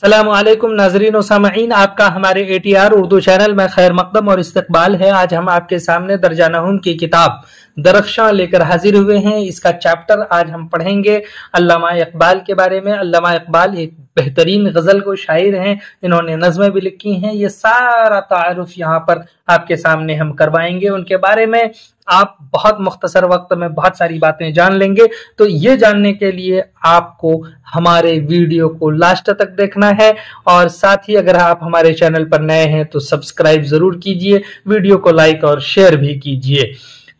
अस्सलामु अलैकुम नाजरीन और सामईन, आपका हमारे ATR उर्दू चैनल में खैर मकदम और इस्तकबाल है। आज हम आपके सामने दर्जा नहूम की किताब दरख्शां लेकर हाजिर हुए हैं। इसका चैप्टर आज हम पढ़ेंगे अल्लामा इकबाल के बारे में। अल्लामा इकबाल एक बेहतरीन गजल को शायर हैं, इन्होंने नज़में भी लिखी हैं। ये सारा तारुफ यहाँ पर आपके सामने हम करवाएंगे। उनके बारे में आप बहुत मुख्तसर वक्त में बहुत सारी बातें जान लेंगे। तो ये जानने के लिए आपको हमारे वीडियो को लास्ट तक देखना है, और साथ ही अगर आप हमारे चैनल पर नए हैं तो सब्सक्राइब जरूर कीजिए, वीडियो को लाइक और शेयर भी कीजिए।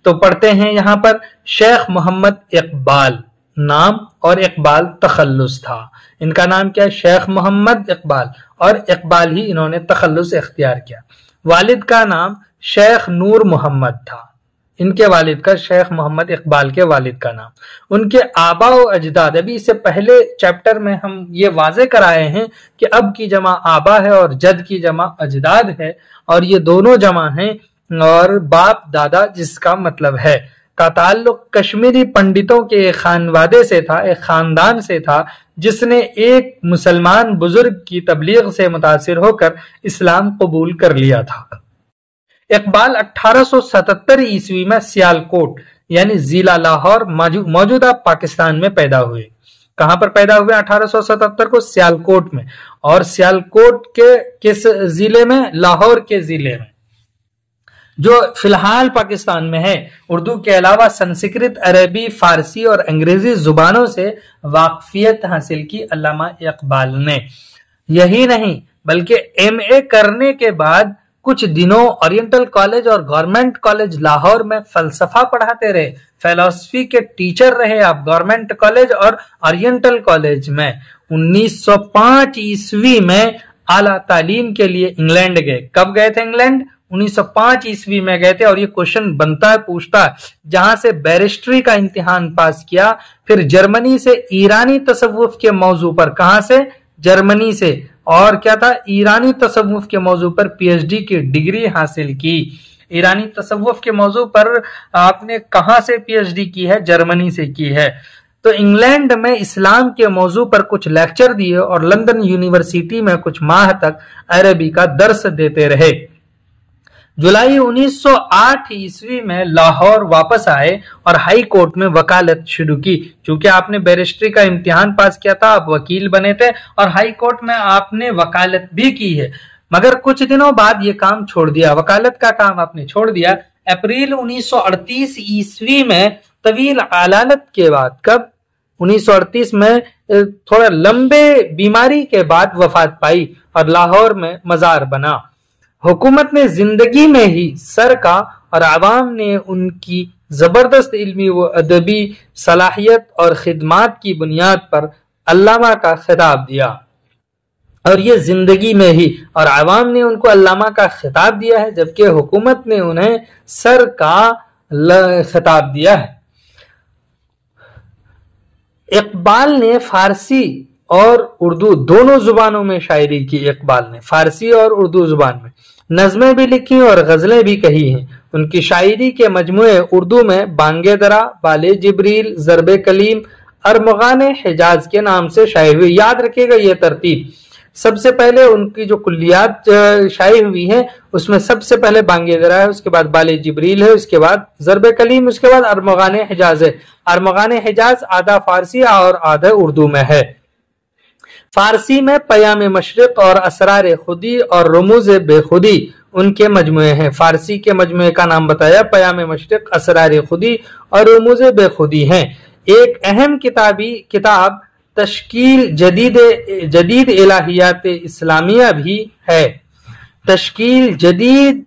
तो पढ़ते हैं यहाँ पर। शेख मोहम्मद इकबाल नाम और इकबाल तखल्लुस था। इनका नाम क्या है? शेख मोहम्मद इकबाल, और इकबाल ही इन्होंने तखल्लुस इख्तियार किया। वालिद का नाम शेख नूर मोहम्मद था। इनके वालिद का, शेख मोहम्मद इकबाल के वालिद का नाम। उनके आबा व अजदाद, अभी इससे पहले चैप्टर में हम ये वाजे कराए हैं कि अब की जमा आबा है और जद की जमा अजदाद है, और ये दोनों जमा हैं, और बाप दादा जिसका मतलब है का ताल्लुक कश्मीरी पंडितों के एक खानवादे से था, एक खानदान से था, जिसने एक मुसलमान बुजुर्ग की तबलीग से मुतासिर होकर इस्लाम कबूल कर लिया था। इकबाल 1877 ईस्वी में सियालकोट यानी जिला लाहौर मौजूदा पाकिस्तान में पैदा हुए। कहां पर पैदा हुए? 1877 को सियालकोट में, और सियालकोट के किस जिले में? लाहौर के जिले में, जो फिलहाल पाकिस्तान में है। उर्दू के अलावा संस्कृत, अरबी, फारसी और अंग्रेजी जुबानों से वाकफियत हासिल की अल्लामा इकबाल ने। यही नहीं बल्कि MA करने के बाद कुछ दिनों ओरिएंटल कॉलेज और गवर्नमेंट कॉलेज लाहौर में फलसफा पढ़ाते रहे। फिलॉसफी के टीचर रहे आप गवर्नमेंट कॉलेज और ओरिएंटल कॉलेज में। 1905 ईस्वी में आला तालीम के लिए इंग्लैंड गए। कब गए थे इंग्लैंड? 1905 ईस्वी में गए थे। और ये क्वेश्चन बनता है, पूछता है, जहां से बैरिस्ट्री का इम्तिहान पास किया। फिर जर्मनी से ईरानी तसव्वुफ के मौजू पर, कहां से? जर्मनी से। और क्या था? ईरानी तसव्वुफ के मौजू पर PhD की डिग्री हासिल की। ईरानी तसव्वुफ के मौजू पर आपने कहां से PhD की है? जर्मनी से की है। तो इंग्लैंड में इस्लाम के मौजू पर कुछ लेक्चर दिए, और लंदन यूनिवर्सिटी में कुछ माह तक अरबी का दर्स देते रहे। जुलाई 1908 ईस्वी में लाहौर वापस आए और हाई कोर्ट में वकालत शुरू की। चूंकि आपने बैरिस्ट्री का इम्तिहान पास किया था, आप वकील बने थे, और हाई कोर्ट में आपने वकालत भी की है। मगर कुछ दिनों बाद ये काम छोड़ दिया, वकालत का काम आपने छोड़ दिया। अप्रैल 1938 ईस्वी में तवील अलालत के बाद, कब? 1938 में थोड़ा लंबे बीमारी के बाद वफात पाई, और लाहौर में मजार बना। हुकूमत ने जिंदगी में ही सर का, और आवाम ने उनकी जबरदस्त इल्मी व अदबी सलाहियत और खिदमात की बुनियाद पर अल्लामा का खिताब दिया। और ये जिंदगी में ही, और आवाम ने उनको अल्लामा का खिताब दिया है, जबकि हुकूमत ने उन्हें सर का खिताब दिया है। इकबाल ने फारसी और उर्दू दोनों जुबानों में शायरी की। इकबाल ने फारसी और उर्दू जुबान में नज़में भी लिखी और गजलें भी कही हैं। उनकी शायरी के मजमुए उर्दू में बांगे दरा, बाले जिब्रील, ज़रबे कलीम, अरमगाने हिजाज के नाम से शाये हुई। याद रखिएगा ये तरतीब। सबसे पहले उनकी जो कुल्लियात शाये हुई हैं, उसमें सबसे पहले बांगे दरा है, उसके बाद बाले जिब्रील है, उसके बाद ज़रबे कलीम, उसके बाद अरमगाने हिजाज है। अरमगाने हिजाज आधा फारसी और आधा उर्दू में है। फारसी में पयाम मशरिक और असरार खुदी और रमूज बेखुदी उनके मजमुए हैं। फारसी के मजमुए का नाम बताया, पयाम मशरिक, असरार खुदी और रमूज बेखुदी हैं। एक अहम किताब तश्कील जदीद इलाहियात इस्लामिया भी है। तश्कील जदीद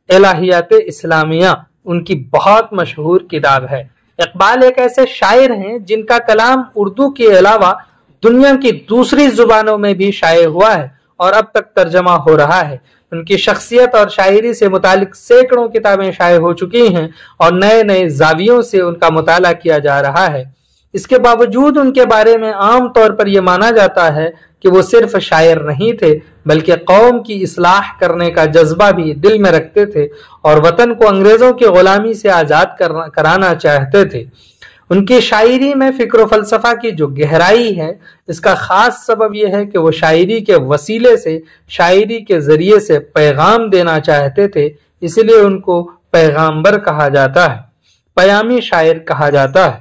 इलाहियात इस्लामिया उनकी बहुत मशहूर किताब है। इकबाल एक ऐसे शायर हैं जिनका कलाम उर्दू के अलावा दुनिया की दूसरी जुबानों में भी शाये हुआ है, और अब तक तर्जमा हो रहा है। उनकी शख्सियत और शायरी से मुतालिक सैकड़ों किताबें शाये हो चुकी हैं, और नए नए जावियों से उनका मुताला किया जा रहा है। इसके बावजूद उनके बारे में आम तौर पर यह माना जाता है कि वो सिर्फ शायर नहीं थे, बल्कि कौम की इस्लाह करने का जज्बा भी दिल में रखते थे, और वतन को अंग्रेजों की गुलामी से आजाद कराना चाहते थे। ان کی شاعری میں فکر و فلسفہ کی جو گہرائی ہے، اس کا خاص سبب یہ ہے کہ وہ شاعری کے وسیلے سے، شاعری کے ذریعے سے پیغام دینا چاہتے تھے، اس لیے ان کو پیغامبر کہا جاتا ہے، پیامی شاعر کہا جاتا ہے۔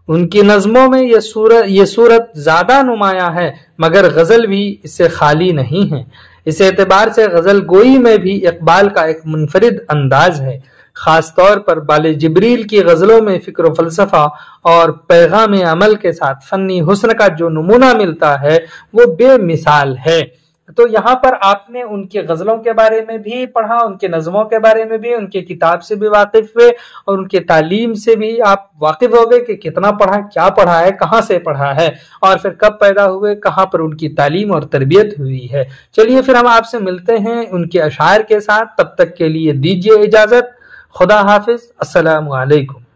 ان کی نظموں میں یہ صورت زیادہ نمایاں ہے، مگر غزل بھی اس سے خالی نہیں ہے۔ اس اعتبار سے غزل گوئی میں بھی اقبال کا ایک منفرد انداز ہے۔ خاص طور پر بال جبریل کی غزلوں میں فکر و فلسفہ اور پیغام عمل کے ساتھ فنی حسن کا جو نمونہ ملتا ہے وہ بے مثال ہے۔ تو یہاں پر آپ نے ان کی غزلوں کے بارے میں بھی پڑھا، ان کے نظموں کے بارے میں بھی، ان کی کتاب سے بھی واقف ہوئے، اور ان کی تعلیم سے بھی آپ واقف ہو گئے کہ کتنا پڑھا، کیا پڑھا ہے، کہاں سے پڑھا ہے، اور پھر کب پیدا ہوئے، کہاں پر ان کی تعلیم اور تربیت ہوئی ہے۔ چلیے پھر ہم آپ سے ملتے ہیں ان کے اشعار کے ساتھ، تب تک کے لیے دیجیے اجازت۔ خدا حافظ، السلام علیکم۔